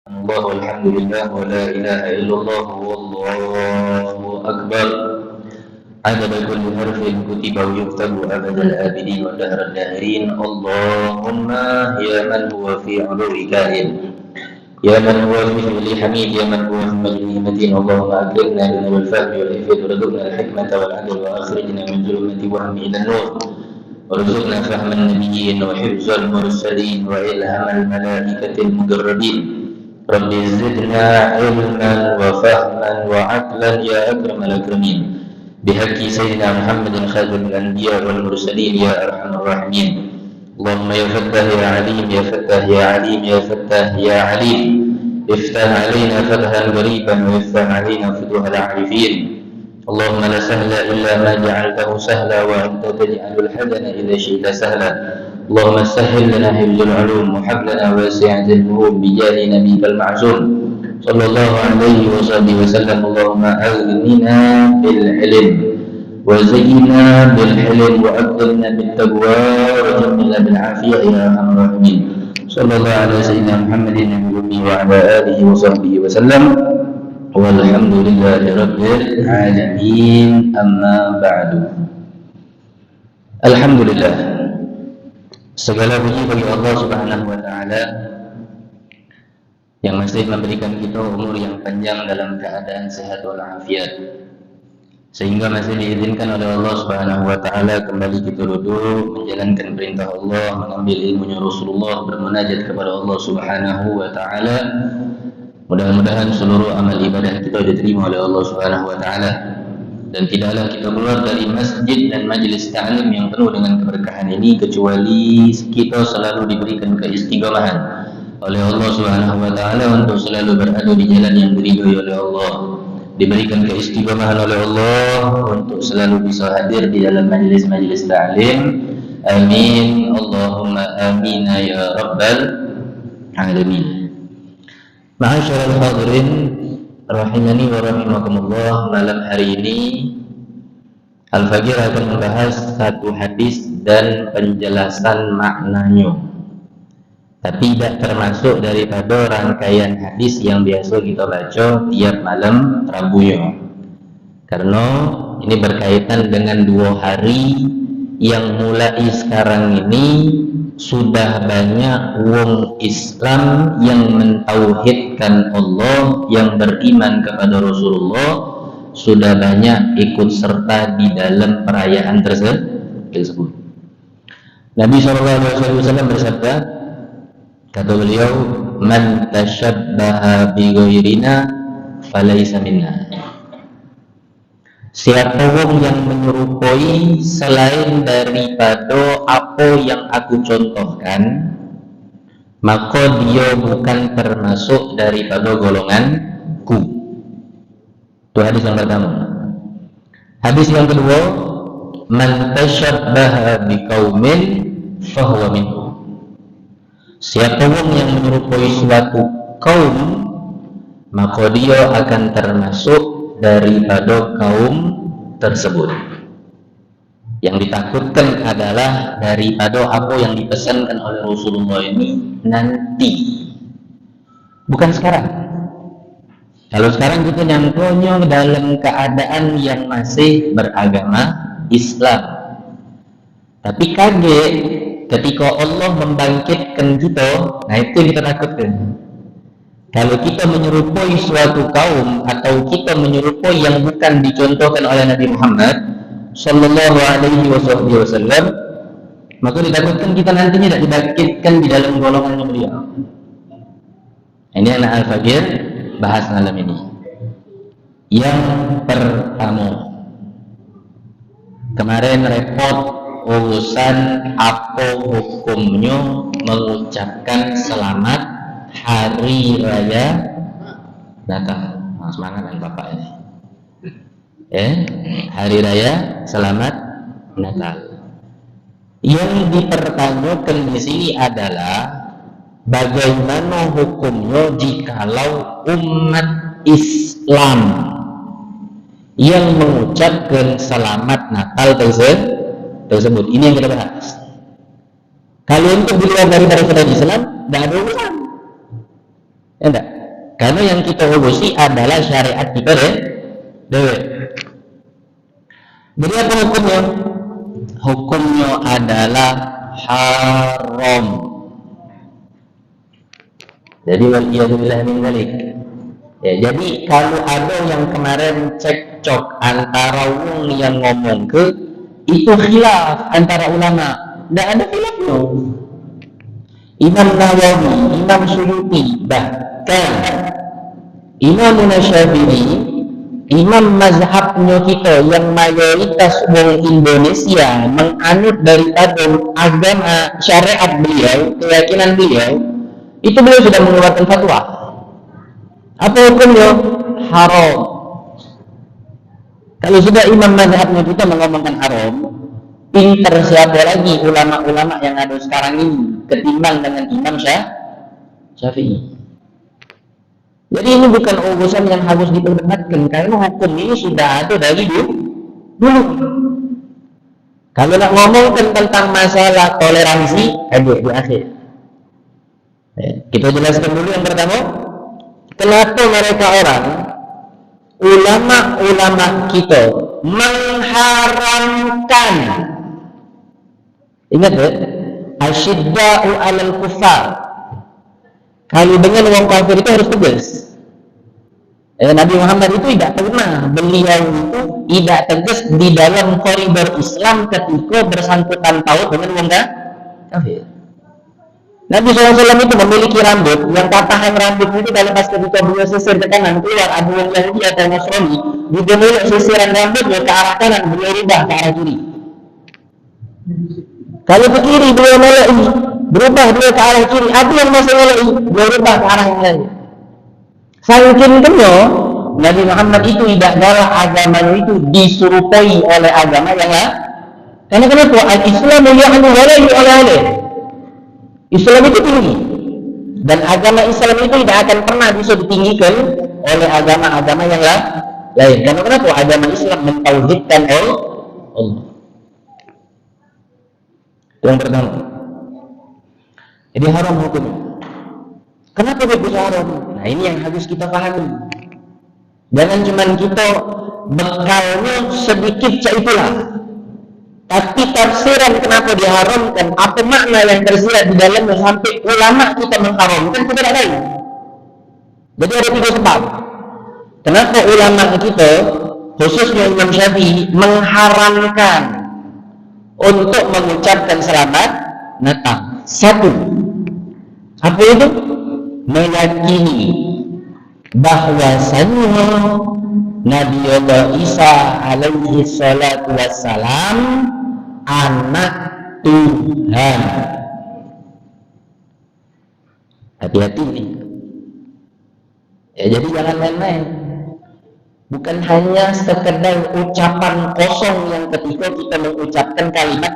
الله والحمد لله ولا إله إلا الله والله أكبر عدد كل حرف كتب ويكتب أبد الآبدين ودهر الداهرين اللهم يا من هو في علو كائن يا من هو في فعل حميد يا من هو في مجده متين اللهم أكرمنا بنور الفهم والحفظ وارزقنا الحكمة والعدل وأخرجنا من ظلمة الوهم إلى النور وارزقنا فهم النبيين وحفظ المرسلين وإلهام الملائكة المقربين رب زدنا علما وفهما وعقلا يا أكرم الأكرمين بحق سيدنا محمد خاتم الأنبياء والمرسلين يا أرحم الراحمين اللهم يا فتاح يا عليم يا فتاح يا عليم يا فتاح يا عليم افتح علينا فتحا قريبا وافتح علينا فتوح العارفين اللهم لا سهل إلا ما جعلته سهلا وأنت تجعل الحزن إذا شئت سهلا اللهم سهل لنا حفظ العلوم وهب لنا واسعة الفهوم بجاه نبيك المعصوم صلى الله عليه وصحبه وسلم اللهم أغننا بالعلم وزينا بالحلم وأكرمنا بالتقوى وجملنا بالعافية يا أرحم الراحمين صلى الله على سيدنا محمد النبي الأمي وعلى آله وصحبه وسلم والحمد لله رب العالمين أما بعد. Alhamdulillah, segala puji bagi Allah Subhanahu wa taala yang masih memberikan kita umur yang panjang dalam keadaan sehat walafiat, sehingga masih diizinkan oleh Allah Subhanahu wa taala kembali kita duduk menjalankan perintah Allah, mengambil ilmunya Rasulullah, bermunajat kepada Allah Subhanahu wa taala. Mudah-mudahan seluruh amal ibadah kita diterima oleh Allah Subhanahu wa taala dan tidaklah kita keluar dari masjid dan majlis ta'lim yang penuh dengan keberkahan ini kecuali kita selalu diberikan keistiqomahan oleh Allah Subhanahu wa taala untuk selalu berada di jalan yang diridhai oleh Allah, diberikan keistiqomahan oleh Allah untuk selalu bisa hadir di dalam majlis-majlis ta'lim. Amin Allahumma amin ya rabbal alamin. Ma'asyiral hadirin rahimani wa rahimakumullah, malam hari ini Al-Faqih akan membahas satu hadis dan penjelasan maknanya, tapi tidak termasuk daripada rangkaian hadis yang biasa kita baca tiap malam Rabunya, karena ini berkaitan dengan 2 hari yang mulai sekarang ini sudah banyak wong Islam yang mentauhidkan Allah, yang beriman kepada Rasulullah, sudah banyak ikut serta di dalam perayaan tersebut. Nabi SAW bersabda, kata beliau, man tashabbaha bi ghairina falaysa minna. Siapa orang yang menyerupai selain daripada apa yang aku contohkan, maka dia bukan termasuk daripada golonganku. Itu hadis yang pertama. Hadis yang kedua, man tashabbaha biqaumin fahuwa minhum. Siapa orang yang menyerupai suatu kaum, maka dia akan termasuk daripada kaum tersebut. Yang ditakutkan adalah daripada apa yang dipesankan oleh Rasulullah ini nanti, bukan sekarang. Kalau sekarang kita nyangkonya dalam keadaan yang masih beragama Islam, tapi kaget ketika Allah membangkitkan kita. Nah, itu yang kita takutkan. Kalau kita menyerupai suatu kaum atau kita menyerupai yang bukan dicontohkan oleh Nabi Muhammad sallallahu alaihi wasallam, maka ditakutkan kita nantinya tidak dibangkitkan di dalam golongan beliau. Ini anak Al-Faqih bahas malam ini. Yang pertama, kemarin repot urusan apa hukumnya mengucapkan selamat Hari Raya Natal. Nah, semangat kan Bapak ini. Hari Raya Selamat Natal. Yang dipertanyakan di sini adalah bagaimana hukumnya jikalau umat Islam yang mengucapkan Selamat Natal tersebut. Ini yang kita bahas. Kalau untuk di luar daripada Islam, tidak ada urusan. Ya enggak? Karena yang kita urusi adalah syariat kita dewe. Jadi apa hukumnya? Hukumnya adalah haram. Jadi waliyadzubillah min dzalik. Ya, jadi kalau ada yang kemarin cekcok antara wong yang ngomong ke itu khilaf antara ulama. Tidak ada khilafnya. Imam Nawawi, Imam Suyuti, bahkan Imam Syafi'i, imam mazhabnya kita yang mayoritas orang Indonesia menganut daripada agama syariat beliau, keyakinan beliau, itu beliau sudah mengeluarkan fatwa. Apa hukumnya? Haram. Kalau sudah imam mazhabnya kita mengomongkan haram, pinter siapa lagi ulama-ulama yang ada sekarang ini ketimbang dengan Imam Syafi'i. Jadi ini bukan urusan yang harus diperdebatkan, karena hukum ini sudah ada dari dulu. Kalau nak ngomongkan tentang masalah toleransi, ada di akhir. Kita jelaskan dulu yang pertama, kenapa mereka orang ulama-ulama kita mengharamkan. Ingat ya, asyidda'u 'alal kuffar. Kalau dengan orang kafir itu harus tegas. Nabi Muhammad itu tidak pernah, beliau itu tidak tegas di dalam koridor Islam ketika bersangkutan taut dengan orang kafir. Nabi SAW itu memiliki rambut, yang patahan rambut itu kalau pas ketika beliau sisir ke kanan keluar ada yang Yahudi atau Nasrani, dia meluk sisiran rambutnya ke arah kanan, beliau rubah ke arah kiri. Kalau ke kiri beliau meluk ini, berubah dia ke arah kiri, ada yang masih meluk ini, beliau rubah ke arah yang lain. Saking kenyo Nabi Muhammad itu tidak galah agamanya itu diserupai oleh agama yang lain. Karena kenapa? Al-Islam ya'lu wa la yu'la. Islam itu tinggi, dan agama Islam itu tidak akan pernah bisa ditinggikan oleh agama-agama yang lain. Karena kenapa? Agama Islam mentauhidkan Allah. Itu yang pertama. Jadi haram hukumnya. Kenapa bisa haram? Nah ini yang harus kita pahami. Jangan cuma kita bekalnya sedikit saitulah. Tapi tafsiran kenapa diharamkan, apa makna yang tersirat di dalamnya sampai ulama kita mengharamkan, kita tidak tahu. Jadi ada 3 sebab. Kenapa ulama kita, khususnya Imam Syafi'i, mengharamkan untuk mengucapkan selamat Natal. 1. Apa itu? Meyakini bahwasannya Nabi Allah Isa alaihi salatu wassalam anak Tuhan. Hati-hati nih. Ya, jadi jangan main-main. Bukan hanya sekedar ucapan kosong yang ketika kita mengucapkan kalimat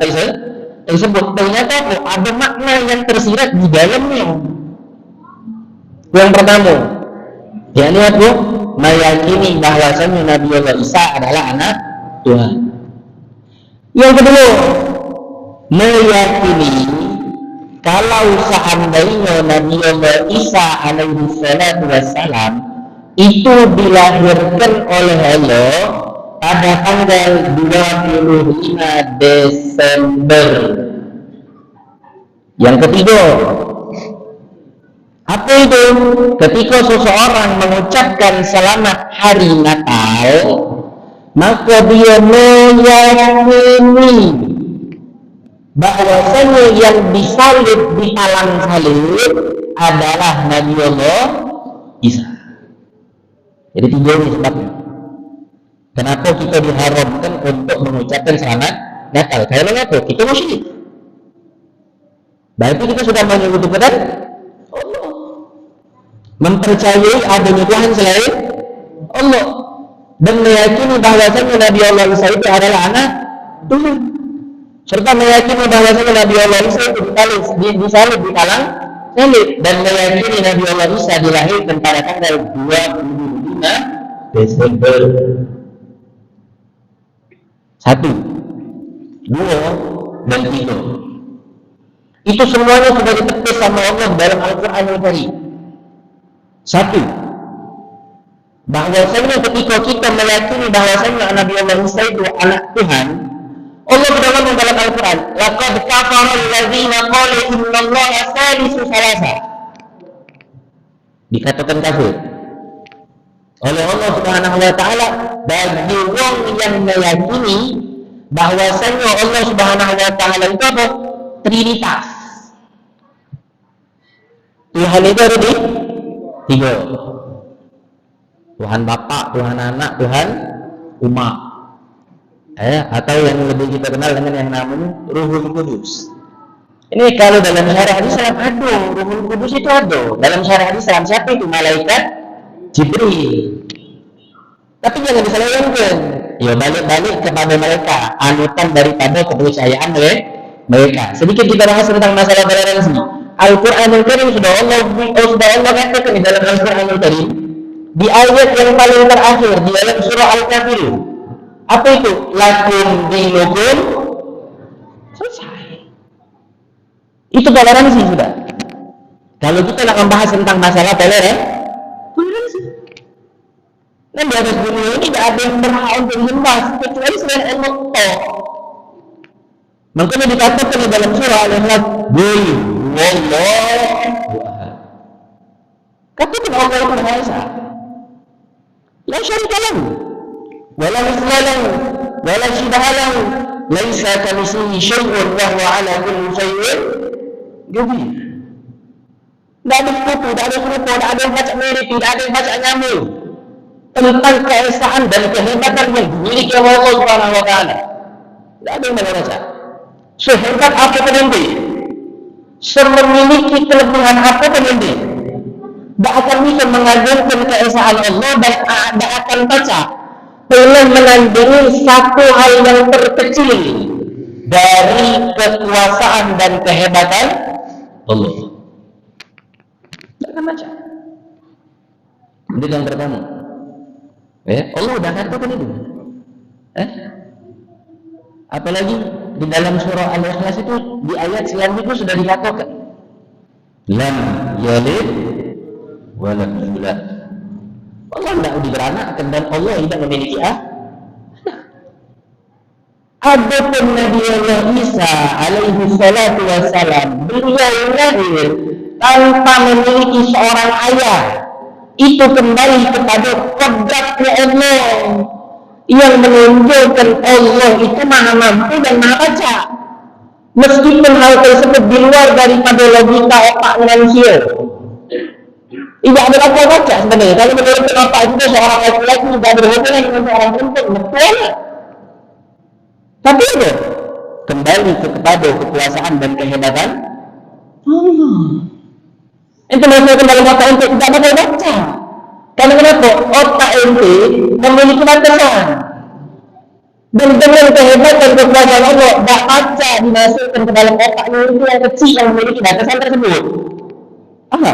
tersebut, ternyata ada makna yang tersirat di dalamnya. Yang pertama, ya lihat bu, meyakini bahwasannya Nabi Allah Isa adalah anak Tuhan. Yang kedua, meyakini kalau seandainya Nabi Allah Isa alaihi salatu wassalam itu dilahirkan oleh Allah pada tanggal 25 Desember. Yang ketiga, apa itu? Ketika seseorang mengucapkan selamat hari Natal, maka dia meyakini bahwasanya yang disalib di talang salib adalah Nabi Allah Isa. Jadi 3 ini sebabnya. Kenapa kita diharamkan untuk mengucapkan selamat Natal? Karena apa? Kita musyrik. Berarti kita sudah menyebutkan Allah, mempercayai adanya Tuhan selain Allah, dan meyakini bahwasanya Nabi Allah Isa itu adalah anak Tuhan, serta meyakini bahwasanya Nabi Allah Isa itu disalib di talang salib, dan meyakini Nabi Allah Isa dilahirkan pada tanggal 25 Desember. 1, 2, dan 3. Itu semuanya sudah ditepis sama Allah dalam Al-Quran Al-Karim. 1. bahwasanya ketika kita meyakini bahwasanya Nabi Allah Isa itu anak Tuhan, Allah berfirman dalam Al-Quran, laqad kafara alladzina qalu innallaha salisu salasa. Dikatakan kafir oleh Allah Subhanahu wa taala bagi orang yang meyakini bahwasanya Allah Subhanahu wa taala itu apa? Trinitas. Tuhan itu ada di tiga. Tuhan Bapa, Tuhan Anak, Tuhan Umat. Atau yang lebih kita kenal dengan yang namanya Ruhul Kudus. Ini kalau dalam syariat Islam ada, Ruhul Kudus itu ada. Dalam syariat Islam siapa itu? Malaikat Jibril. Tapi jangan disalahkan. Ya balik-balik kepada mereka, anutan daripada kepercayaan mereka. Sedikit kita bahas tentang masalah toleransi. Al-Quranul Karim sudah Allah katakan di dalam Al-Quranul Karim di ayat yang paling terakhir di dalam surah Al-Kafirun. Apa itu? Lakum dinukum selesai. Itu toleransi sudah. Kalau kita nak membahas tentang masalah toleransi. Dan di atas dunia ini tidak ada yang berhak untuk disembah kecuali selain Allah. Makanya dikatakan di dalam surah Al-Ikhlas, "Qul huwallahu ahad." Katakan Allah itu Maha Esa. La syarika lahu, wa la mithla lahu, wa la shibha lahu, laisa kamitslihi syai'un wa huwa 'ala kulli syai'in qadir. Tidak ada sekutu, tidak ada serupa, tidak ada yang macam mirip, tidak ada yang macam nyamuk tentang keesaan dan kehebatan yang dimiliki oleh Allah Subhanahu wa taala. Tidak ada yang macam. Sehebat apapun nanti, memiliki kelebihan apapun nanti, tidak akan bisa mengagumkan keesaan Allah dan tidak akan baca pernah menandingi satu hal yang terkecil dari kekuasaan dan kehebatan Allah. Tidak akan baca. Ini yang pertama. Allah sudah katakan itu. Apalagi di dalam surah Al-Ikhlas itu di ayat selanjutnya sudah dikatakan lam yalid wa lam yulad. Allah tidak beranak dan Allah tidak memiliki anak. Adapun Nabi Allah Isa alaihi salatu wassalam, beliau lahir tanpa memiliki seorang ayah. Itu kembali kepada kodratnya Allah yang menunjukkan Allah itu maha mampu dan maha baca. Meskipun hal tersebut di luar daripada logika otak manusia. Tidak ada apa baca sebenarnya. Kalau menurut otak itu seorang laki-laki tidak berhubungan dengan seorang perempuan, betul. Tapi itu kembali kepada kekuasaan dan kehebatan Allah. Itu masukkan dalam otak ente tidak bakal baca. Karena kenapa? Otak ente memiliki batasan. Dan dengan kehebatan kekuasaan Allah, tidak baca dimasukkan ke dalam otaknya itu yang kecil yang memiliki batasan tersebut. Apa?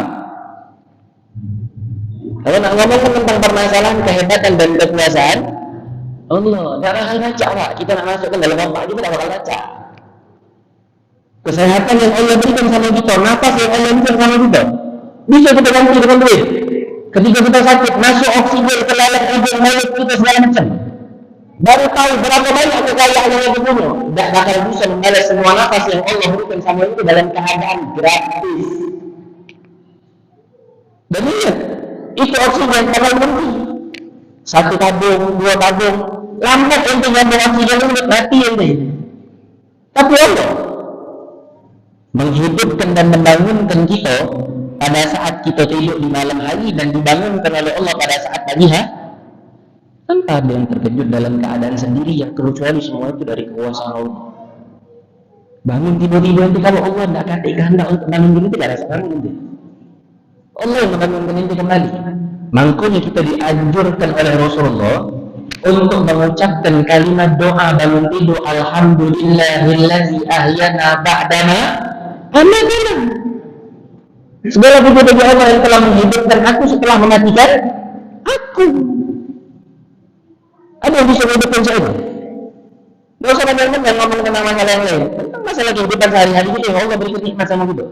Kalau nak ngomong tentang permasalahan kehebatan dan kekuasaan Allah, tidak bakal baca Pak. Kita nak masukkan dalam otak kita tidak bakal baca. Kesehatan yang Allah berikan sama kita, nafas yang Allah berikan sama kita, bisa kita ganti dengan duit. Ketika kita sakit, masuk oksigen ke dalam hidung mulut kita segala macam. Baru tahu berapa banyak kekayaan yang kita punya. Tidak bakal bisa membalas semua nafas yang Allah berikan sama itu dalam keadaan gratis. Dan ingat, itu oksigen kalau berhenti. 1 tabung, 2 tabung, lambat untuk ngambil oksigen itu mati ini. Tapi Allah menghidupkan dan membangunkan kita pada saat kita tidur di malam hari dan dibangunkan oleh Allah pada saat pagi hari, tanpa ada yang terkejut dalam keadaan sendiri yang kecuali semua itu dari kekuasaan Allah. Bangun tiba-tiba nanti kalau Allah tidak kasih kehendak untuk bangun itu tidak rasa bangun nanti. Allah yang membangunkan itu kembali. Makanya kita dianjurkan oleh Rasulullah untuk mengucapkan kalimat doa bangun tidur, alhamdulillahillazi ahyana ba'dama amatana. Segala puji bagi Allah yang telah menghidupkan aku setelah mematikan aku. Ada yang bisa menghidupkan saya? Tidak usah banyak ngomong tentang masalah yang lain. Tentang masalah kehidupan sehari-hari kita yang Allah berikan nikmat sama kita.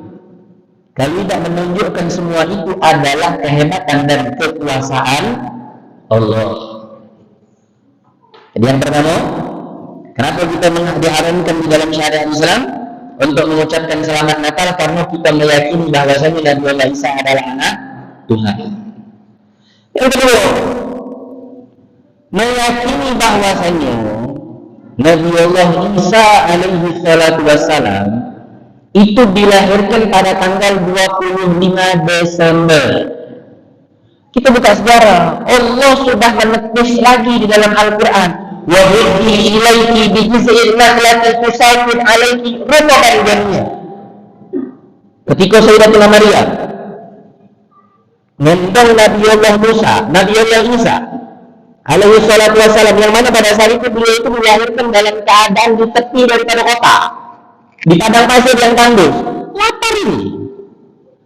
Kalau tidak menunjukkan semua itu adalah kehebatan dan kekuasaan Allah. Jadi yang pertama, kenapa kita diharamkan di dalam syariat Islam untuk mengucapkan selamat Natal? Karena kita meyakini bahwasanya Nabi Allah Isa adalah anak Tuhan. Yang kedua, meyakini bahwasanya Nabi Allah Isa alaihi salatu wassalam itu dilahirkan pada tanggal 25 Desember. Kita buka sejarah, Allah sudah menetis lagi di dalam Al-Quran. Wa huddi ilaiki bi jiz'in nakhlati tusaqit alaiki rutaban janiyya. Ketika Sayyidatina Maryam mengundang Nabi Allah Musa, Nabi Allah Isa alaihi salatu wassalam, yang mana pada saat itu beliau itu dilahirkan dalam keadaan di tepi daripada kota, di padang pasir yang tandus, lapar ini.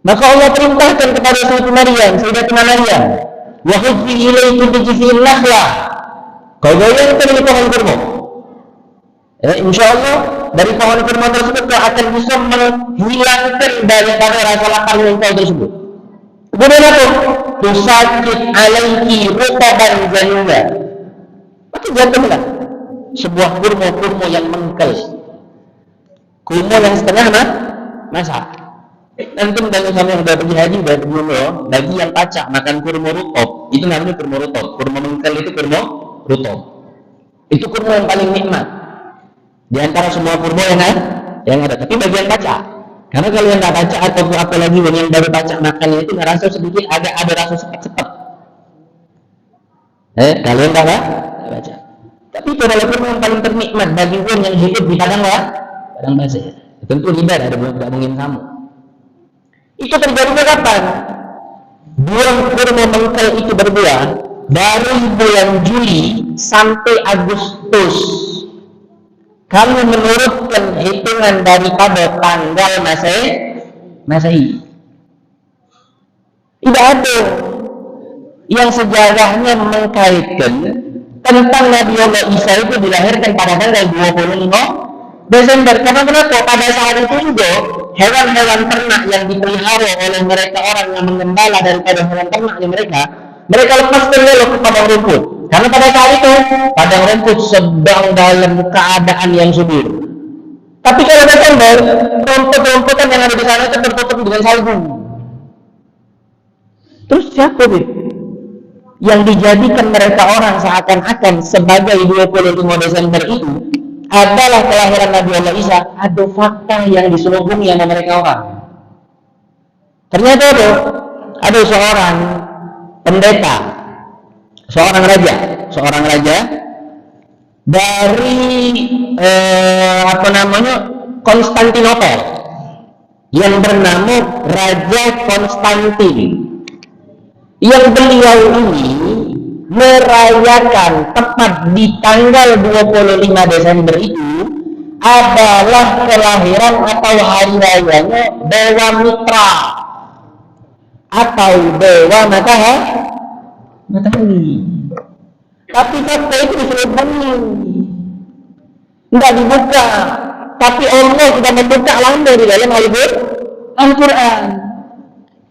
Maka Allah perintahkan kepada Sayyidatina Maryam, wa huddi ilaiki bi jiz'in nakhlah, kau goyangkan di pohon kurma. Insya Allah dari pohon kurma tersebut kau akan bisa menghilangkan daripada rasa lapar yang kau tersebut. Kemudian apa? Tusaqit alaiki rutaban janiyya. Maka jatuhlah sebuah kurma yang mengkel, kurma yang setengah masak. Nanti bagi kami yang sudah pergi haji, sudah pergi umroh, bagi yang pacak makan kurma rutop, itu namanya kurma rutop. Kurma mengkel itu kurma rutop. Itu kurma yang paling nikmat di antara semua kurma yang ada. Tapi bagi yang pacak, karena kalau yang tidak pacak atau apalagi yang baru pacak makannya itu rasa sedikit ada rasa cepat. Kalau yang tidak pacak. Tapi itu adalah kurma yang paling ternikmat bagi orang yang hidup di padang pasir. Tentu tidak ada tidak mungkin kamu. Itu terjadinya kapan? Bulan kurma mengkel itu berbuah dari bulan Juli sampai Agustus. Kami menurutkan hitungan daripada tanggal Masehi. Tidak ada yang sejarahnya mengkaitkan tentang Nabi Allah Isa itu dilahirkan pada tanggal 25 Desember. Karena kenapa? Pada saat itu juga hewan-hewan ternak yang dipelihara oleh mereka, orang yang mengembala daripada hewan ternaknya mereka lepaskan lelok ke padang rumput. Karena pada saat itu padang rumput sedang dalam keadaan yang subur. Tapi kalau Desember, rumput-rumputan yang ada di sana itu tertutup dengan salju. Terus siapa yang dijadikan mereka orang seakan-akan sebagai 25 Desember itu adalah kelahiran Nabi Allah Isa? Ada fakta yang diselubungi sama mereka orang. Ternyata ada seorang pendeta, seorang raja dari Konstantinopel yang bernama Raja Konstantin, yang beliau ini merayakan tepat di tanggal 25 Desember itu adalah kelahiran atau hari rayanya Dewa Mitra atau Dewa Matahari. Tapi fakta itu diselubungi, tidak dibuka. Tapi Allah sudah membuka langsung di dalam Al-Quran.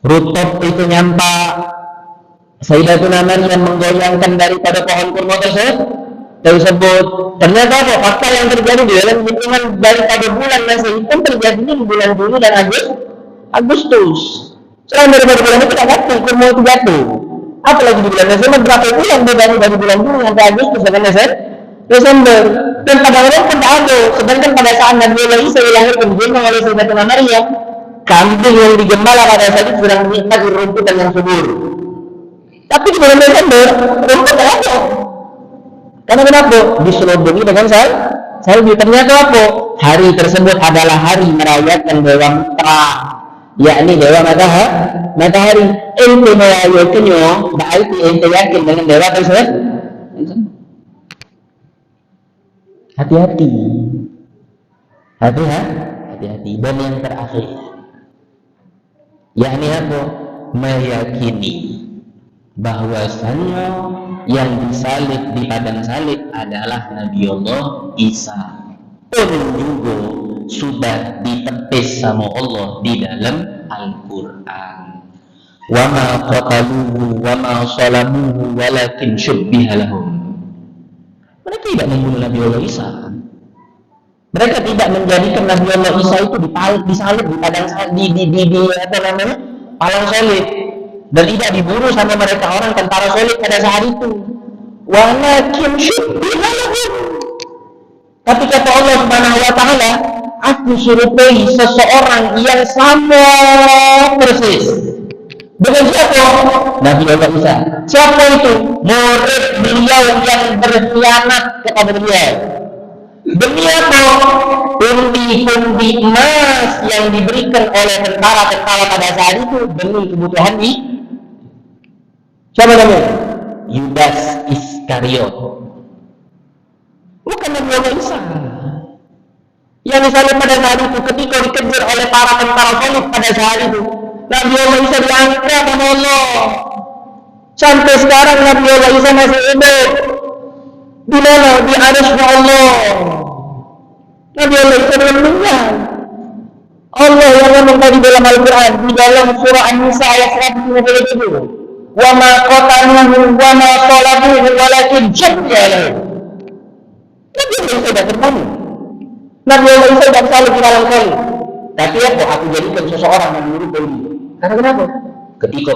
Rutop itu nyampak, Sayyidatina Maryam menggoyangkan daripada pohon kurma tersebut. Ternyata apa? Fakta yang terjadi di dalam hitungan daripada bulan Masehi pun terjadinya di bulan Juli dan Agustus. Selain daripada bulan itu tidak jatuh, kurma itu jatuh. Apalagi di bulan Desember, berapa bulan bedanya dari bulan Juli sampai Agustus dengan Desember. Dan pada orang pun tidak ada. Sedangkan pada saat Nabi Allah Isa dilahirkan oleh Sayyidatina Maryam, kambing yang digembala pada saat itu sedang menikmati rumputan yang subur. Tapi di bulan Desember, rumput tidak ada. Karena kenapa? Diselubungi dengan salju. Ternyata apa? Hari tersebut adalah hari merayakan Dewa Mitra, yakni Dewa Matahari. Ente merayakannya, berarti ente yakin dengan Dewa tersebut. Hati-hati. Dan yang terakhir, yakni apa? Meyakini bahwasanya yang disalib di padang salib adalah Nabi Allah Isa, pun juga sudah ditepis sama Allah di dalam Al-Quran. wa ma qataluhu wa ma salamuhu walakin syubbiha lahum. Mereka tidak membunuh Nabi Allah Isa. Mereka tidak menjadikan Nabi Allah Isa itu disalib di padang palang salib, dan tidak dibunuh sama mereka orang tentara salib pada saat itu. Walakin syubbiha lahum. Tapi kata Allah Subhanahu wa taala, aku serupai seseorang yang sama persis dengan siapa? Nabi Allah Isa. Siapa itu? Murid beliau yang berkhianat kepada beliau. Demi apa? Pundi-pundi emas yang diberikan oleh tentara-tentara pada saat itu demi kebutuhan di siapa namanya? Yudas Iskariot. Bukan Nabi Allah Isa. Yang misalnya pada saat itu ketika dikejar oleh para tentara salib pada saat itu, Nabi Allah Isa diangkat sama Allah. Sampai sekarang Nabi Allah Isa masih hidup. Di mana? Di arsy Allah. Nabi Allah Isa belum meninggal. Allah yang ngomong tadi dalam Al-Quran di dalam surah An-Nisa ayat 157. Wa ma qataluhu wa ma salabuhu walakin syubbiha lahum. Nabi Allah Isa tidak terbunuh. Nabi Allah Isa tidak salib di dalam salib. Tapi apa? Aku jadikan seseorang yang menyerupai dia. Karena kenapa? Ketika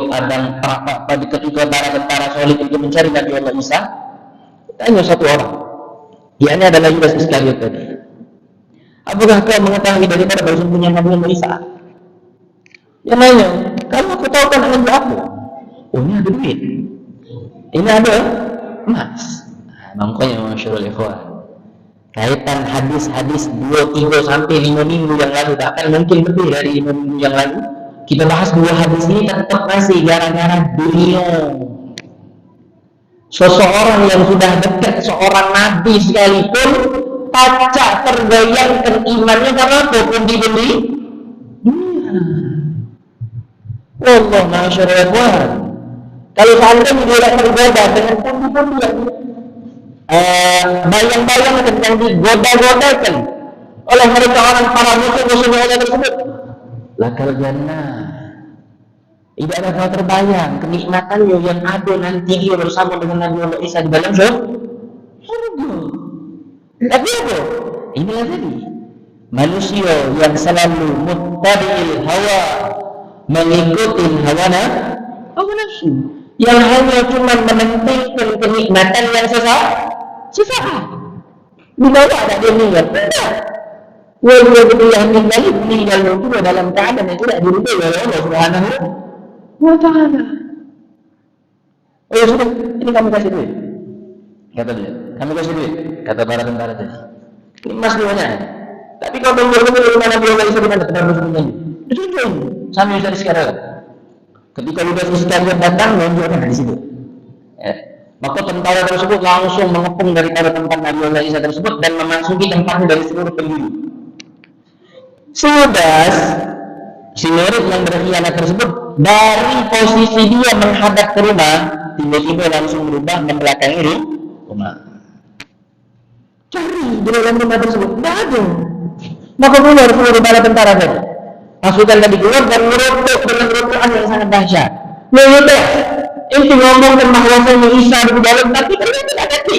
para tentara salib itu mencari Nabi Allah Isa, hanya satu orang. Dia ini adalah Yudas Iskariot tadi. Apakah kau mengetahui daripada bersembunyian Nabi Allah Isa? Dia nanya, kalau aku tahu kan dengan aku. Oh, ini ada duit. Ini ada emas. Makanya masyaallah ikhwan. Kaitan hadis-hadis 2, 3 sampai 5 minggu yang lalu, bahkan mungkin lebih dari 5 minggu yang lalu, kita bahas 2 hadis ini tetap masih gara-gara dunia. Seseorang yang sudah dekat seorang nabi sekalipun pacak tergoyangkan imannya karena apa? Pundi-pundi Allah masyarakat. Kalau seandainya tidak tergoda dengan pundi-pundi bayang-bayang tentang digoda-godakan oleh mereka orang para musuh-musuhnya tersebut, lakal jannah. Tidak ada hal terbayang kenikmatannya yang ada nanti dia bersama dengan Nabi Allah Isa di dalam surga. Tapi apa? Inilah tadi manusia yang selalu muttabi'il hawa, mengikuti hawa nafsu, yang hanya cuma mementingkan kenikmatan yang sesaat. Bila ada dia meninggal, tidak. Walaupun dia meninggal juga dalam keadaan yang tidak diridhoi oleh Allah Subhanahu wa ta'ala. Oh ya sudah, ini kami kasih duit. Kata dia, kami kasih duit. Kata para tentara tadi. Ini emas duanya. Tapi kalau benar-benar di mana Nabi Allah Isa di mana tempat bersembunyi? Ditunjuk. Sampai dari sekarang. Ketika Yudas Iskariot datang, menunjukkan di situ. Maka tentara tersebut langsung mengepung daripada tempat Nabi Allah Isa tersebut dan memasuki tempatnya dari seluruh penjuru. Yudas, si murid yang berkhianat tersebut, dari posisi dia menghadap ke rumah, tiba-tiba langsung berubah membelakangi rumah. Cari di dalam rumah tersebut, tidak ada. Maka keluar seluruh bala tentara tadi. Pasukan tadi keluar dan meroboh dengan robohan yang sangat dahsyat. Yudas, itu ngomongkan bahwasanya Isa di dalam, tapi ternyata tidak ada.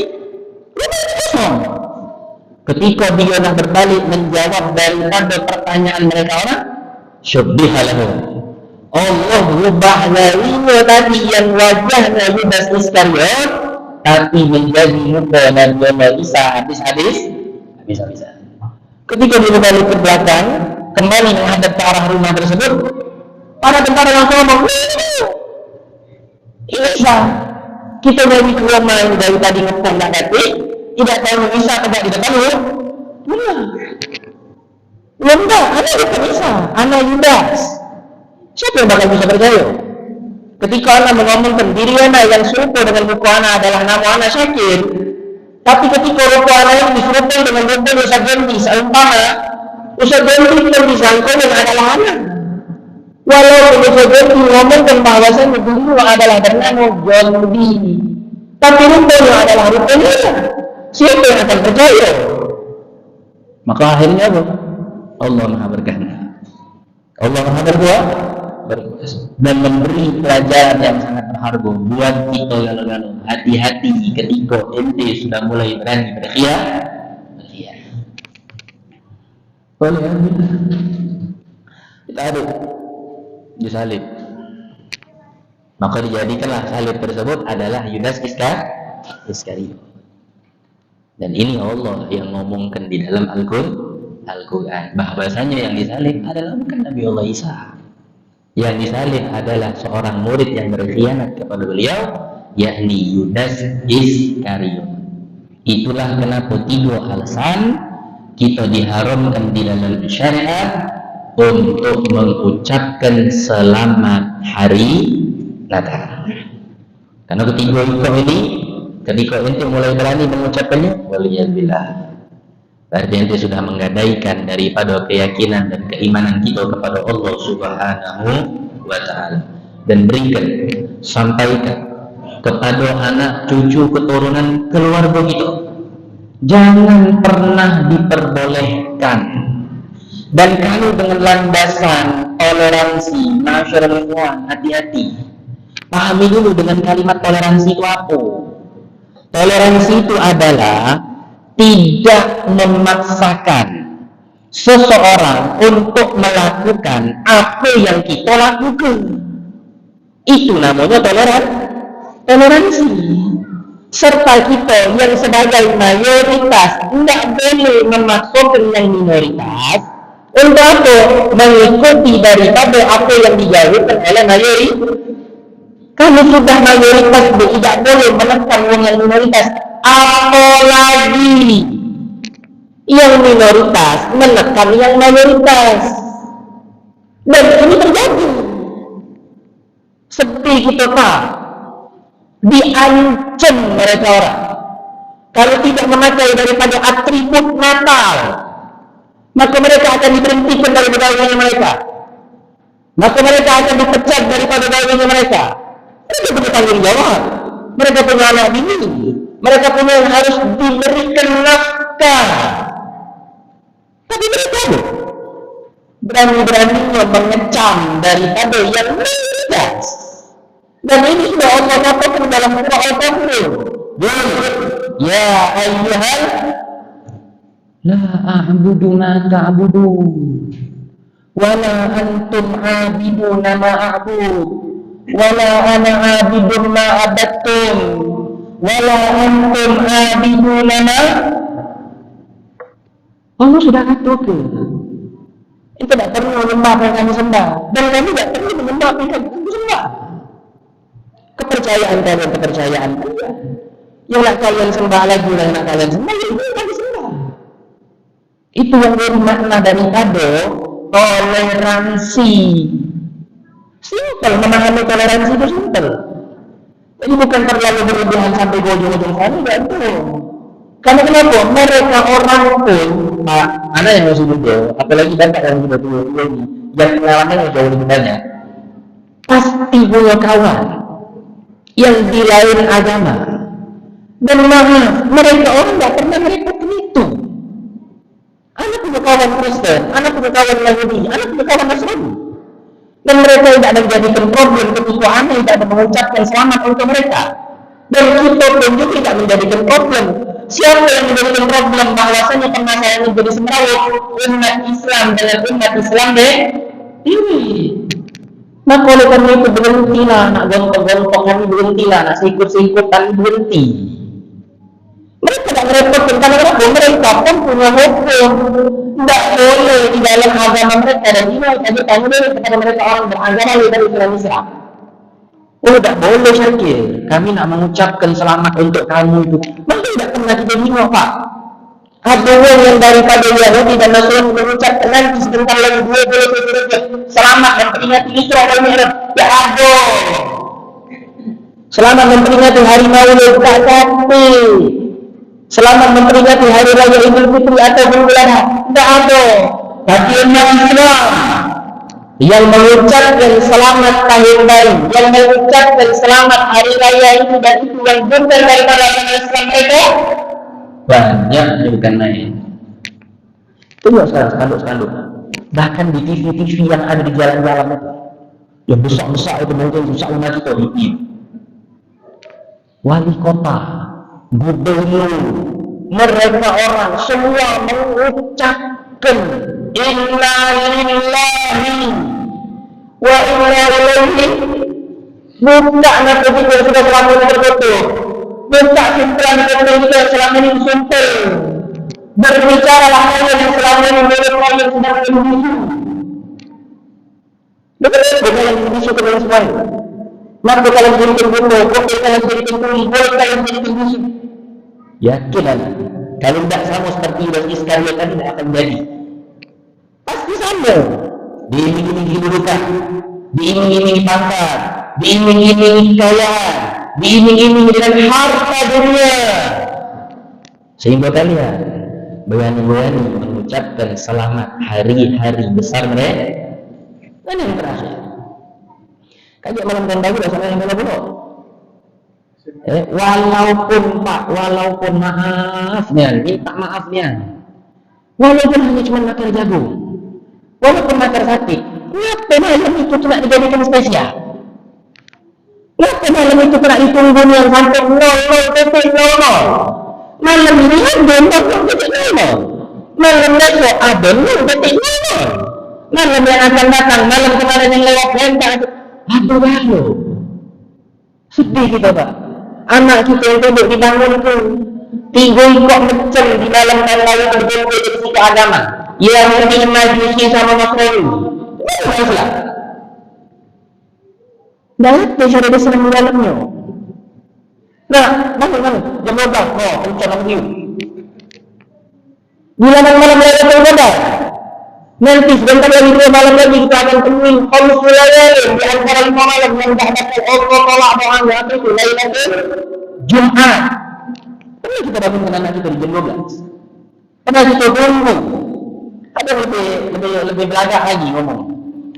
Rumah kosong. Ketika dia dah berbalik menjawab daripada pertanyaan mereka orang, syubbiha lahum. Allah rubah darinya tadi yang wajahnya Yudas Iskariot, tapi menjadi muka Nabi Allah Isa habis-habis. Ketika dia berbalik ke belakang, kembali menghadap ke arah rumah tersebut, para tentara langsung ngomong, Isa, kita dari rumah yang dari tadi ngepung tak hati, tidak tahu Isa tidak di depan lu. Enggak, anak bukan Isa, anak Yudas. Siapa yang bakal bisa percaya? Ketika anak mengomongkan diri anak yang serupa dengan buku anak adalah nama anak Syakir, tapi ketika rupa anak yang diserupai dengan rupa Ustaz Ganti, seumpama Ustaz Ganti yang disangkul yang adalah anak. Walaupun Ustaz Ganti mengomongkan bahwasanya dulu adalah bernama Ganti, tapi rupanya adalah rupanya, siapa yang akan percaya? Maka akhirnya apa? Allah Maha berkehendak. Allah Maha berkuasa. dan memberi pelajaran yang sangat berharga buat kita galau-galau. Hati-hati ketika ente sudah mulai berani berkhianat. Boleh kita aduk disalib, maka dijadikanlah salib tersebut adalah Yudas Iskariot. Dan ini Allah yang ngomongkan di dalam Al-Quran bahwasanya yang disalib adalah bukan Nabi Allah Isa. Yang disalib adalah seorang murid yang berkhianat kepada beliau, yakni Yudas Iskariot. Itulah kenapa 3 alasan kita diharamkan di dalam syariat untuk mengucapkan selamat hari Natal. Karena ketiga ini, ketika ente mulai berani mengucapkannya, waliyadzubillah, berarti ente sudah menggadaikan daripada keyakinan dan keimanan kita kepada Allah Subhanahu wa Ta'ala. Dan berikan, sampaikan kepada anak cucu keturunan keluarga kita, jangan pernah diperbolehkan. Dan kalau dengan landasan toleransi, masyarakat, hati-hati. Pahami dulu dengan kalimat toleransi itu apa. Toleransi itu adalah tidak memaksakan seseorang untuk melakukan apa yang kita lakukan. Itu namanya toleransi. Serta kita yang sebagai mayoritas tidak boleh memaksakan yang minoritas untuk apa? Mengikuti daripada apa yang dijalankan oleh mayoritas. Kalau sudah mayoritas tidak boleh menekan yang minoritas, apalagi yang minoritas menekan yang mayoritas. Dan ini terjadi seperti kita tahu, diancam mereka orang kalau tidak memakai daripada atribut Natal, maka mereka akan diberhentikan dari pegawainya mereka, maka mereka akan dipecat daripada pegawainya mereka. Mereka punya tanggung jawab, mereka punya anak bini, mereka punya yang harus diberikan nafkah. Tapi mereka berani-beraninya mengecam daripada yang minoritas. Dan ini sudah Allah katakan dalam surah Al-Kahfi, ya ayyuhal la a'budu ma ta'budun wa la antum 'abiduna ma a'bud wa la ana 'abidun ma abattum wa la antum 'abiduna ma. Allah sudah katakan itu tidak perlu menyembah yang kami sembah, dan kami tidak perlu menyembah yang kami sembah. Kepercayaan kalian kepercayaan kalian, yang nak kalian sembah lagi, yang nak kalian sembah itu yang kami sembah. Itu yang bermakna daripada toleransi. Simpel, memahami toleransi itu simpel. Jadi bukan terlalu berlebihan sampai ke ujung-ujung sana, tidak betul. Karena kenapa? Mereka orang pun, ada yang masih muda, apalagi banyak yang sudah tua ini, yang pengalamannya jauh lebih banyak, pasti punya kawan yang di lain agama. Dan maaf, mereka orang tidak pernah merepotkan itu. Anak punya kawan Kristen, anak punya kawan Yahudi, anak punya kawan Nasrani, dan mereka tidak menjadikan problem ketika anak tidak mengucapkan selamat untuk mereka. Dan kita pun juga tidak menjadikan problem. Siapa yang menjadikan problem bahwasanya permasalahan ini jadi semrawut umat Islam dengan umat Islam ini? Maka oleh karena itu berhentilah nak gontok-gontok kami, berhentilah nak sikut-sikut kami, berhenti. Mereka tidak merepotkan karena mereka pun punya hukum. Tidak boleh di dalam agama mereka, dan ini tadi tanya kepada mereka orang beragama dari Islam. Oh, tidak boleh Syakir, kami nak mengucapkan selamat untuk kamu itu. Maka tidak pernah kita bingung, Pak. Ada yang daripada Yahudi dan Nasrani mengucapkan nanti sebentar lagi dia boleh selamat dan peringati Isra wal Mi'raj. Ya ada. Selamat memperingati hari Maulid Nabi. Selamat memperingati hari raya Idul Fitri atau bulan Adha. Tidak ada. Bagi umat Islam yang mengucapkan selamat tahun baru, yang mengucapkan selamat hari raya ini dan itu yang bukan daripada Islam mereka, banyak bukan main. Tunggu sekarang sekandung. Bahkan di TV-TV yang ada di jalan-jalan itu, Yang besar-besar itu mungkin susah rumah kita ini. Wali kota, gubernur, mereka orang semua mengucapkan inna lillahi wa inna ilaihi. Buka nanti kita sudah selama ini tertutup. Buka simpan kita selama ini sumpah. Berbicara hal yang selama ini mereka yang sedang berbisu. Bukan yang berbisu kepada semua. Maka kalau jadikan benda, kalau jadikan tuli, boleh kalau jadikan bisu. Yakin anda, kalau tidak sama seperti Yudas Iskariot tadi tidak akan jadi. Pasti sama. Diiming-imingi kedudukan, diiming-imingi pangkat, diiming-imingi kekayaan, diiming-imingi dengan harta dunia. Sehingga kalian berani-berani mengucapkan selamat hari-hari besar mereka. Mana yang terakhir? Kayak malam tahun baru dah sama yang mana-mana. Walaupun Pak, walaupun maafnya, minta maafnya. Walaupun hanya cuma nakar jagung, walaupun nakar sate, kenapa malam itu tidak dijadikan spesial? Kenapa malam itu tidak ditunggu yang sampai 00.00? Malam ini ada 00.00. Malam besok ada 0.00. Malam yang akan datang, malam kemarin yang lewat lentang itu, aduh baru. Sedih kita Pak. Anak kita yang duduk dibangun itu 3 ekor macam di dalam lalu berkumpul di sisi agama yang lebih majusi sama Mas Rayu. Kenapa Islam? Dan apa cara dia senang di dalamnya? Nah, bangun. Jam 12, kencang lagi. Bila malam lewat berbeda. Nanti sebentar lagi 2 malam lagi kita akan temui khamis layalin di antara 5 malam yang dah dapat Allah tolak doanya. Apa itu? Lailatul Jumat. Pernah kita bangunkan anak kita di jam 12. Pernah kita tunggu. Ada lebih belagak lagi ngomong.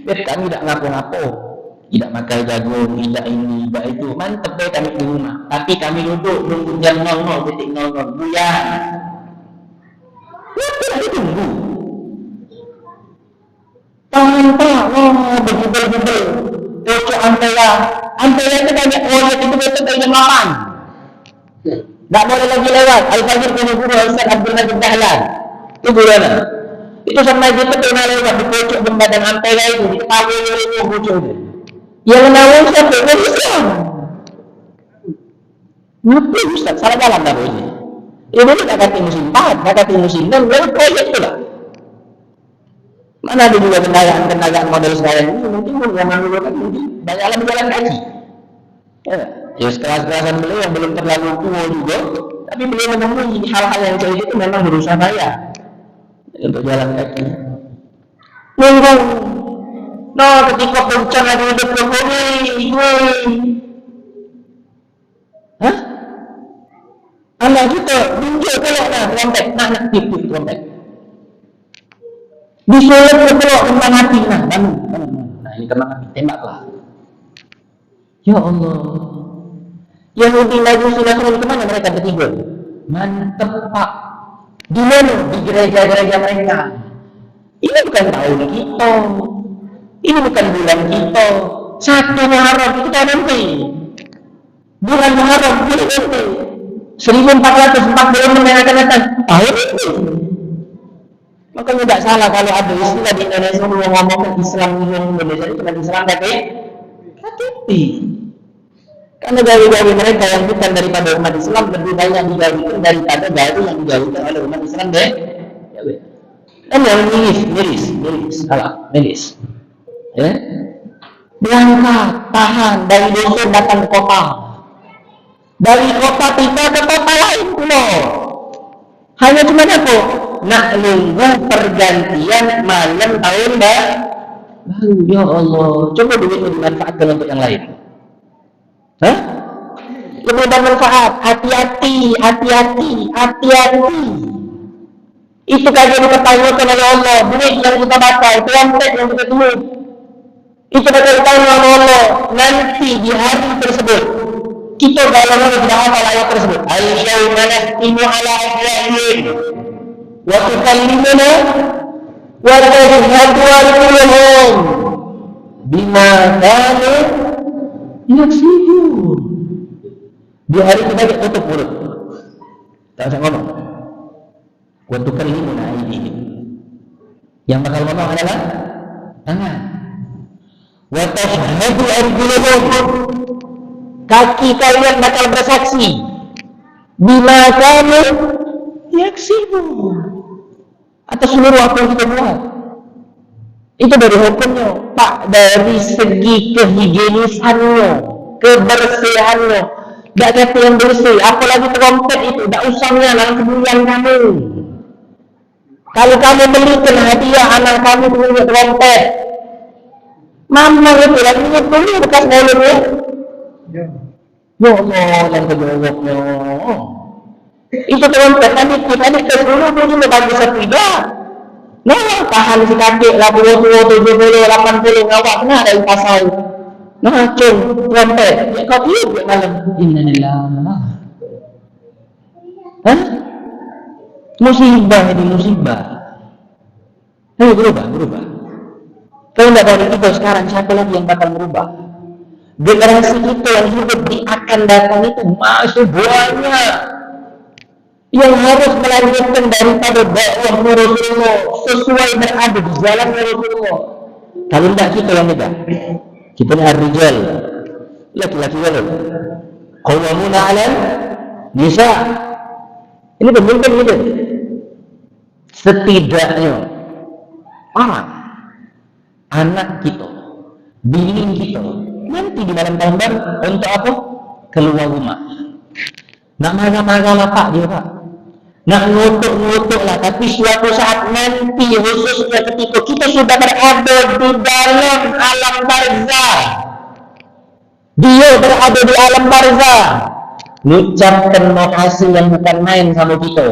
Biar kami tidak ngapo-ngapo, tidak makan jagung, tidak ini, tidak itu. Mantap deh kami di rumah. Tapi kami duduk nunggu jam 00.00 bulan. Kenapa nak ditunggu? Tanpa, berjubel-jubel. Pocok Ampera itu banyak proyek itu betul dari jam 8. Tak boleh lagi lewat. Al-Fajr punya guru Ustaz Abdul Najib Dahlan. Itu gurana. Itu sampai dia pernah lewat di pocok jembatan Ampera itu. Di kepala itu pocok itu. Yang menawan siapa? Islam. Kenapa Ustaz? Salah jalan tak boleh. Ia boleh tak kata musim 4, tak kata musim 6. Lewat proyek itu lah. Mana ada juga kendaraan model sekarang ini, mungkin zaman dulu kan banyaklah berjalan kaki. Ya sekelas-kelasan beliau yang belum terlalu tua juga, tapi beliau menemui hal-hal yang seperti itu memang berusaha bayar untuk jalan kaki. Nunggu, ketika bencana lagi hidup kembali, anak kita tunjuk kalau trompet, nak tipu trompet. Disuruh berdoa tentang hati. Nah ini tentang hati, tembaklah. Ya Allah. Yahudi Majusi Nasrani kemana mereka bertiga? Mantap Pak. Di mana? Di gereja-gereja mereka. Ini bukan tahun kita. Ini bukan bulan kita. 1 Muharram kita nanti. Bulan Muharram kita nanti. 1446 yang akan datang. Tahun ini. Makanya tidak salah kalau ada istilah di Indonesia ngomongkan Islam di Indonesia itu bukan Islam tapi KTP. Karena gawe-gawe mereka yang bukan daripada umat Islam lebih banyak digawekan daripada gawe yang digawekan oleh umat Islam deh. Dan yang miris. Ya. Berangkat, tahan dari dusun datang ke kota. Dari kota kita ke kota lain pula. Hanya cuma apa? Nak nunggu pergantian malam tahun baru. Ya Allah, coba duit itu dimanfaatkan untuk yang lain. Lebih bermanfaat. Hati-hati. Itu kajian diketahukan oleh Allah. Duit yang kita pakai, trompet yang kita tunggu, itu diketahui oleh Allah. Nanti di hari tersebut kita dalam tidak hafal ayat tersebut. Al-yawma nahtimu ala afwahihim wa tukallimuna wa tashhadu arjuluhum bima kanu yaksibun. Di hari kita tutup mulut, tak usah ngomong. Wa tukallimuna aydihim. Yang bakal ngomong adalah tangan. Wa tashhadu arjuluhum. Kaki kalian bakal bersaksi. Bima kanu yaksibun. Atas seluruh apa yang kita buat. Itu dari hukumnya, Pak, dari segi kehigienisannya, kebersihannya. Gak kata yang bersih, apalagi trompet itu, tak usah dalam kemuliaan kamu. Kalau kamu belikan hadiah anak kamu punya trompet, mama itu lagi punya bekas mulutnya. Ya Allah, yang kejawabnya. Itu trompet tadi ke seluruh punya bagi sepeda. Nah, tahan si kakek lah 20, 70, 80 ngawak kena dari pasal. Nah, cung, trompet, ya kau tiup ya malam. Innalillah. Hah? Musibah ini, musibah. Ayo berubah. Kalau tidak dari itu sekarang, siapa lagi yang bakal berubah? Generasi kita yang hidup di akan datang itu masih banyak yang harus melanjutkan daripada dakwah Rasulullah sesuai berada di jalan Rasulullah. Kalau tidak kita yang tidak. Kita ni ar-rijal, laki-laki walau qawwamuna 'ala nisa. Ini pemimpin kita. Setidaknya anak kita, bini kita nanti di malam tahun baru untuk apa? Keluar rumah. Nak marah-marah lah Pak dia Pak. Nak ngutuk lah, tapi suatu saat nanti khususnya ketika kita sudah berada di dalam alam barzah, dia berada di alam barzah, ucapkan makasih yang bukan main sama kita.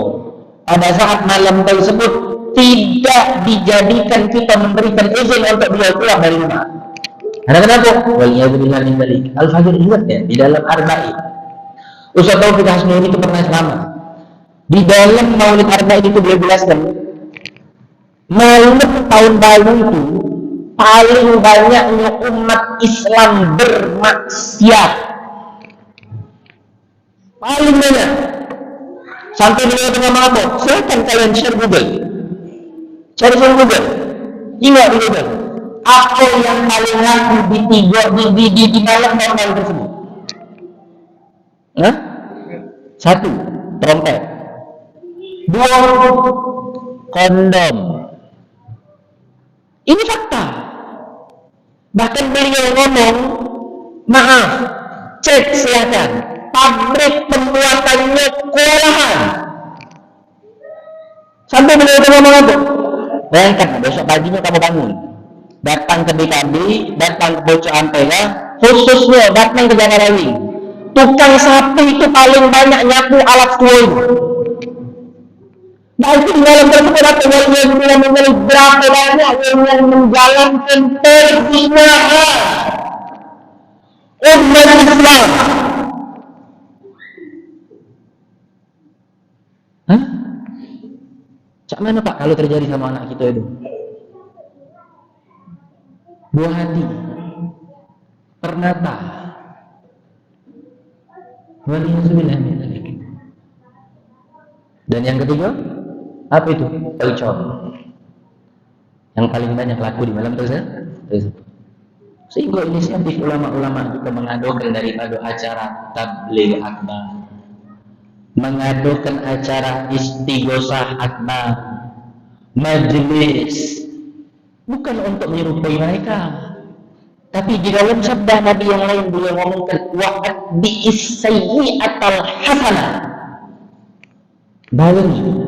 Pada saat malam tersebut tidak dijadikan kita memberikan izin untuk dia keluar dari rumah. Karena kenapa? Waliyadzubillah min dzalik. Al-Fajr ingat ya di dalam Arba'in. Ustaz Taufik Hasnuni itu pernah selama. Di dalam Maulid Arba'in itu beliau jelaskan, malam tahun baru itu paling banyaknya umat Islam bermaksiat. Paling banyak. Sampai beliau tengah apa? Silakan kalian share Google. Cari Google. Ingat di Google. Apa yang paling laku di malam tahun tersebut? Hah? 1. Trompet. 2. Kondom. Ini fakta. Bahkan beliau ngomong, maaf, cek silakan, pabrik pembuatannya kewalahan. Sampai beliau ngomong apa? Bayangkan, besok paginya kamu bangun, datang ke DKB, datang ke Bocor Ampera, khususnya datang ke Jakarta Wing. Tukang sapi itu paling banyak nyapu alat tuan. Nanti dalam tersebut ada yang mengenai berapa banyak yang menjalankan perzinahan umat Islam. Hah? Cak mana Pak kalau terjadi sama anak kita itu? Buah hati, pernata. Dan yang ketiga, apa itu? Pelcor. Yang paling banyak laku di malam tersebut. Sehingga inisiatif ulama-ulama kita mengadukan daripada acara tabligh akbar, mengadukan acara istighosah akbar, majlis, bukan untuk menyerupai mereka. Tapi di dalam sabda Nabi yang lain beliau ngomongkan wa'ad bi'is-sayyi'atal hasanah. Balengi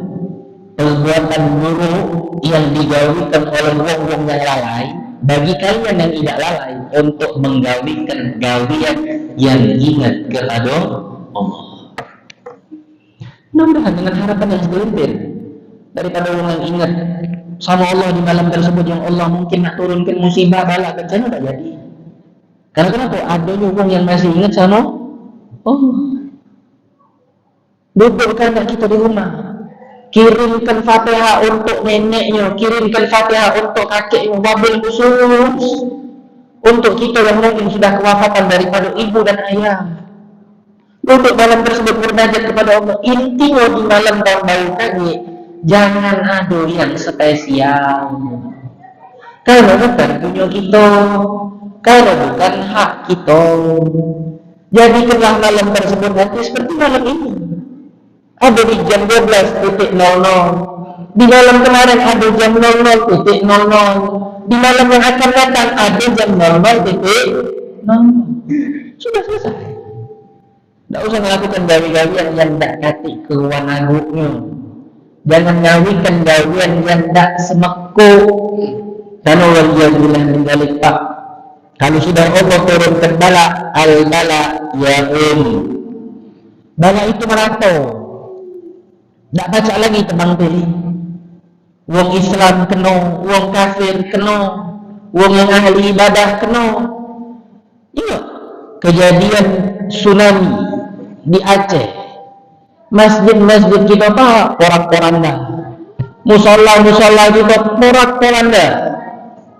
perbuatan buruk yang digawikan oleh wong-wong yang lalai bagi kalian yang tidak lalai untuk menggawikan gawian yang ingat kepada Allah. Mudah-mudahan dengan harapan yang segelintir daripada orang yang ingat sama Allah di malam tersebut yang Allah mungkin nak turunkan musibah bala bencana tak jadi. Karena kenapa? Ada orang yang masih ingat sama Allah. Dudukkan kita di rumah, kirimkan Fatihah untuk neneknya, kirimkan Fatihah untuk kakeknya, wabil khusus. Untuk kita yang mungkin sudah kewafatan daripada ibu dan ayah, duduk malam tersebut bernajat kepada Allah. Intinya di malam tahun baru tadi, jangan ada yang spesial. Kalau bukan punya kita, kalau bukan hak kita, jadikanlah malam tersebut nanti seperti malam ini. Ada di jam 12.00. Di malam kemarin ada jam 00.00. Di malam yang akan datang ada jam 00.00. Sudah selesai. Tak usah melakukan gawi-gawian yang tak kati kewanaguknya. Jangan ngawikan gawian yang tak semekuk. Karena waliyahullah menjalik pak. Kalau sudah Allah turunkan bala, al-bala ya'um. Bala itu merata. Tak baca lagi tebang pilih. Wong Islam kena, wong kafir kena, wong yang ahli ibadah kena. Ingat kejadian tsunami di Aceh. Masjid-masjid kita apa? Porak-poranda. Musola-musola kita porak-poranda.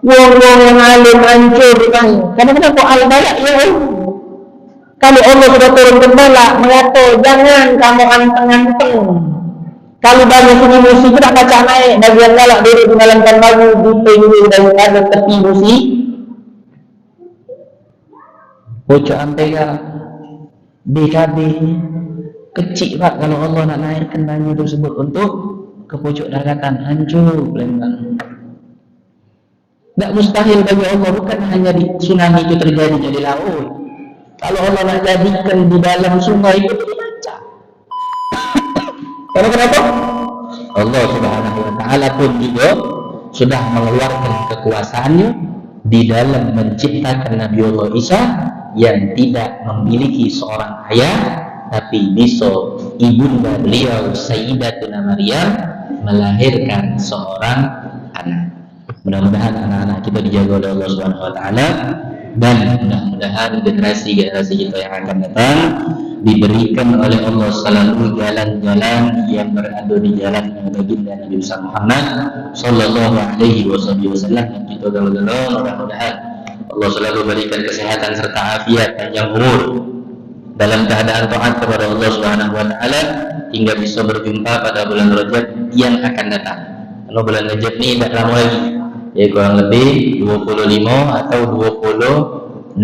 Wong-wong yang alim hancur kan. Kenapa kok al-bala ya? Kalau Allah sudah turunkan bala, mengata jangan kamu anteng-anteng. Kalau banyak sunyi musik tidak baca naik, bagian galak duduk di malam tahun baru di pinggir daripada tepi musik. Bocah ampega BKB kecil pak kalau Allah nak naikkan banyu tersebut untuk ke pojok daratan, hancur Palembang. Tak mustahil bagi Allah, bukan hanya di tsunami itu terjadi jadi laut. Kalau Allah nak jadikan di dalam sungai itu baca. Kenapa? Allah Subhanahu wa Ta'ala pun juga sudah mengeluarkan kekuasaannya di dalam menciptakan Nabi Allah Isa yang tidak memiliki seorang ayah, tapi bisa ibunda beliau Sayyidatuna Maryam melahirkan seorang anak. Mudah-mudahan anak-anak kita dijaga oleh Allah Subhanahu wa Ta'ala, dan mudah-mudahan generasi-generasi kita yang akan datang diberikan oleh Allah selalu jalan-jalan yang berada di jalan baginda Nabi Muhammad sallallahu alaihi wasallam. Dan kita galau-galau mudah-mudahan Allah selalu berikan kesehatan serta afiat panjang umur dalam keadaan taat kepada Allah Subhanahu wa Ta'ala hingga bisa berjumpa pada bulan Rajab yang akan datang. Kalau bulan Rajab ni tak lama lagi, ya kurang lebih 25 atau 16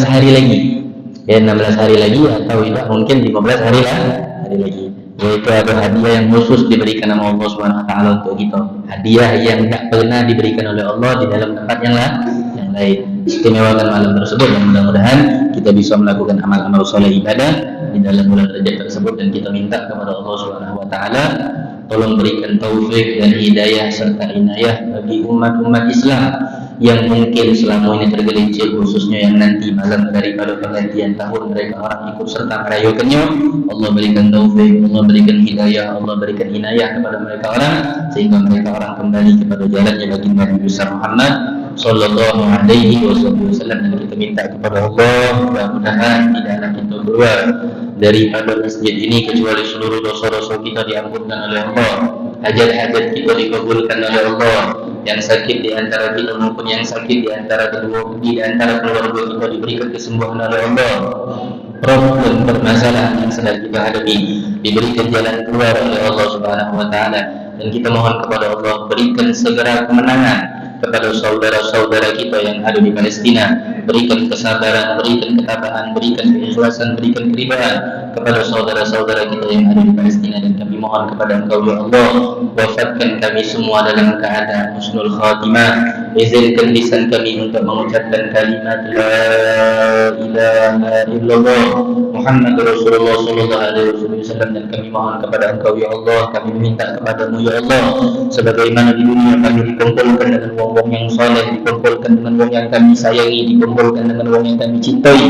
hari lagi. Ya 16 hari lagi atau tidak mungkin 15 hari lagi. Yaitu ada hadiah yang khusus diberikan oleh Allah Subhanahu wa Ta'ala untuk kita. Hadiah yang tak pernah diberikan oleh Allah di dalam tempat yang lain. Istimewakan malam tersebut, dan mudah-mudahan kita bisa melakukan amal-amal soleh ibadah di dalam bulan Rajab tersebut, dan kita minta kepada Allah Subhanahu wa Ta'ala tolong berikan taufik dan hidayah serta inayah bagi umat-umat Islam yang mungkin selama ini tergelincir, khususnya yang nanti malam daripada pergantian tahun mereka orang ikut serta merayakannya. Allah berikan taufik, Allah berikan hidayah, Allah berikan inayah kepada mereka orang sehingga mereka orang kembali kepada jalannya baginda Nabi besar Muhammad sallallahu alaihi wasallam. Dan kita minta kepada Allah mudah-mudahan tidaklah kita keluar daripada masjid ini kecuali seluruh dosa-dosa kita diampunkan oleh Allah, hajat-hajat kita dikabulkan oleh Allah, yang sakit di antara kita maupun yang sakit di antara keluarga kita diberikan kesembuhan oleh Allah, problem permasalahan yang sedang kita hadapi diberikan jalan keluar oleh Allah Subhanahu wa Ta'ala. Dan kita mohon kepada Allah berikan segera kemenangan kepada saudara-saudara kita yang ada di Palestina, berikan kesabaran, berikan ketabahan, berikan keikhlasan, berikan keribaan kepada saudara-saudara kita yang ada di Palestina. Dan kami mohon kepada Engkau ya Allah, wafatkan kami semua dalam keadaan husnul khatimah. Izinkan lisan kami untuk mengucapkan kalimat la ilaha illallah Muhammad Rasulullah sallallahu alaihi wasallam. Dan kami mohon kepada Engkau ya Allah, kami meminta kepadamu ya Allah, sebagaimana di dunia kami dikumpulkan dengan wong-wong yang saleh, dikumpulkan dengan wong yang kami sayangi, dikumpulkan dengan wong yang kami cintai,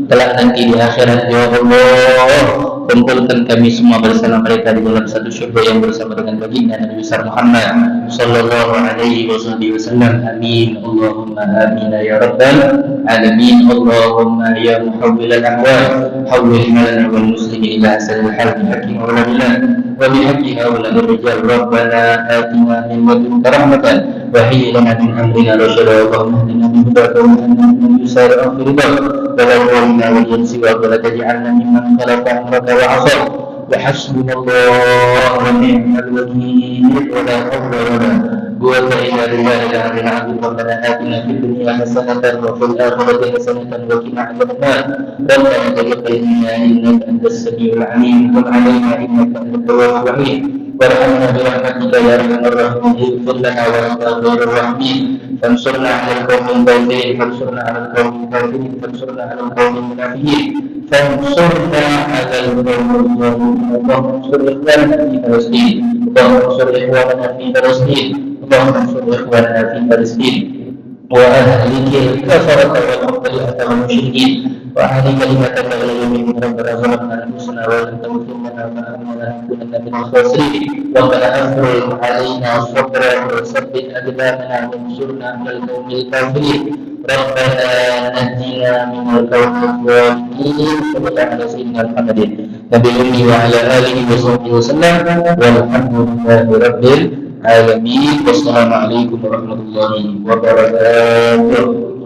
kelak nanti di akhirat ya Allah, kumpulkan kami semua bersama mereka di dalam satu syurga yang bersama dengan baginda Nabi besar Muhammad sallallahu alaihi wasallam. Amin Allahumma amin ya rabbal alamin. Allahumma ya muhawwilal ahwal hawwil halana wal muslimin ila asalil hal bihaqqi wa la ilaha wa bihaqqi haula ar-rijal rabbana atina min ladunka rahmatan وهيئ لنا من أمرنا رشدا اللهم اهدنا بهداك وأهدنا من يسارع في رضاك ولا تولنا وليا سواك ولا تجعلنا ممن خلق أمرك وعصاك وحسبنا الله ونعم الوكيل ولا حول ولا قوة إلا بالله العلي العظيم ربنا آتنا في الدنيا حسنة وفي الآخرة حسنة وقنا عذاب النار ربنا تقبل منا إنك أنت السميع العليم وتب علينا إنك أنت التواب الرحيم وارحمنا برحمتك يا أرحم الراحمين اغفر لنا وأنت خير الراحمين فانصرنا على القوم الكافرين فانصرنا على القوم الكافرين فانصرنا على القوم المنافقين فانصرنا على القوم الظالمين اللهم انصر إخواننا في فلسطين اللهم انصر إخواننا في فلسطين اللهم انصر إخواننا في فلسطين وأهلك الكفرة والمبتدئة والمشركين وأهل كلمتك اليمين ربنا ظلمنا أنفسنا وإن تغفر لنا وترحمنا لنكونن من الخاسرين ربنا أفرغ علينا صبرا وثبت أقدامنا وانصرنا على القوم الكافرين ربنا نجنا من القوم الظالمين صلى الله على سيدنا محمد نبي الأمي وعلى آله وصحبه وسلم والحمد لله رب العالمين والسلام عليكم ورحمة الله وبركاته.